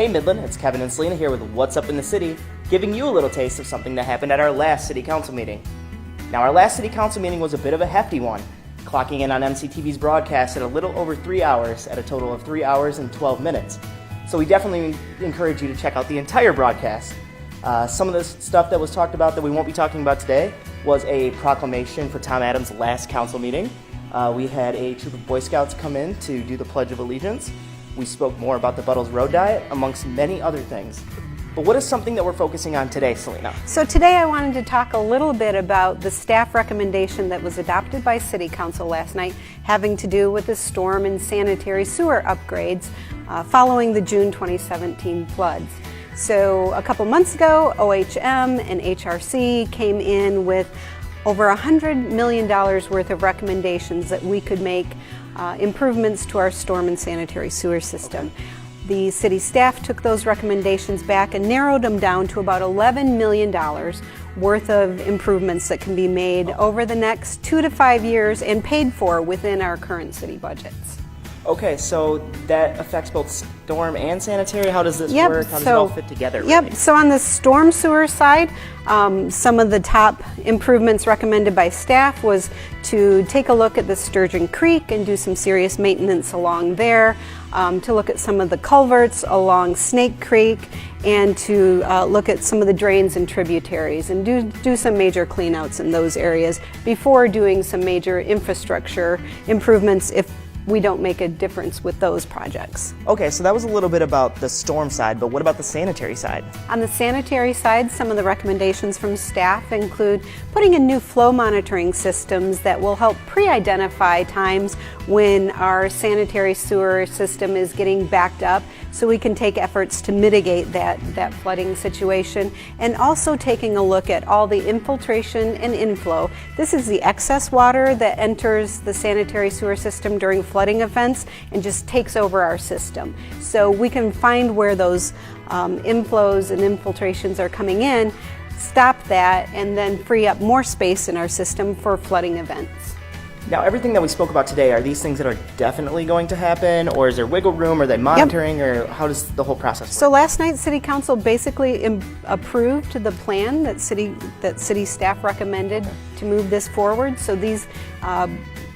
Hey Midland, it's Kevin and Selena here with What's Up in the City, giving you a little taste of something that happened at our last City Council meeting. Now, our last City Council meeting was a bit of a hefty one, clocking in on MCTV's broadcast at a little over 3 hours at a total of 3 hours and 12 minutes. So we definitely encourage you to check out the entire broadcast. Some of the stuff that was talked about that we won't be talking about today was a proclamation for Tom Adams' last council meeting. We had a troop of Boy Scouts come in to do the Pledge of Allegiance. We spoke more about the Buttles Road Diet, amongst many other things. But what is something that we're focusing on today, Selena? So today I wanted to talk a little bit about the staff recommendation that was adopted by City Council last night, having to do with the storm and sanitary sewer upgrades following the June 2017 floods. So a couple months ago, OHM and HRC came in with over $100 million worth of recommendations that we could make improvements to our storm and sanitary sewer system. Okay. The city staff took those recommendations back and narrowed them down to about $11 million worth of improvements that can be made over the next 2 to 5 years and paid for within our current city budgets. Okay, so that affects both storm and sanitary. How does this work? How does it all fit together? Yep, so on the storm sewer side, some of the top improvements recommended by staff was to take a look at the Sturgeon Creek and do some serious maintenance along there, to look at some of the culverts along Snake Creek, and to look at some of the drains and tributaries and do some major cleanouts in those areas before doing some major infrastructure improvements if we don't make a difference with those projects. Okay, so that was a little bit about the storm side, but what about the sanitary side? On the sanitary side, some of the recommendations from staff include putting in new flow monitoring systems that will help pre-identify times when our sanitary sewer system is getting backed up, so we can take efforts to mitigate that flooding situation, and also taking a look at all the infiltration and inflow. This is the excess water that enters the sanitary sewer system during flooding events and just takes over our system. So we can find where those inflows and infiltrations are coming in, stop that, and then free up more space in our system for flooding events. Now, everything that we spoke about today, are these things that are definitely going to happen, or is there wiggle room? Are they monitoring, or how does the whole process work? So last night, City Council basically approved the plan that city staff recommended to move this forward. So these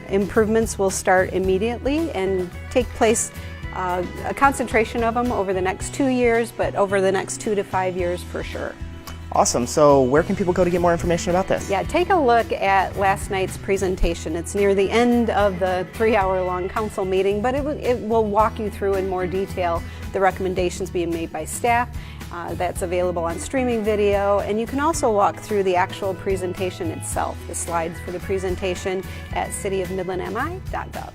improvements will start immediately and take place, a concentration of them over the next 2 years, but over the next 2 to 5 years for sure. Awesome. So where can people go to get more information about this? Yeah, take a look at last night's presentation. It's near the end of the 3-hour-long council meeting, but it will walk you through in more detail the recommendations being made by staff. That's available on streaming video, and you can also walk through the actual presentation itself, the slides for the presentation at cityofmidlandmi.gov.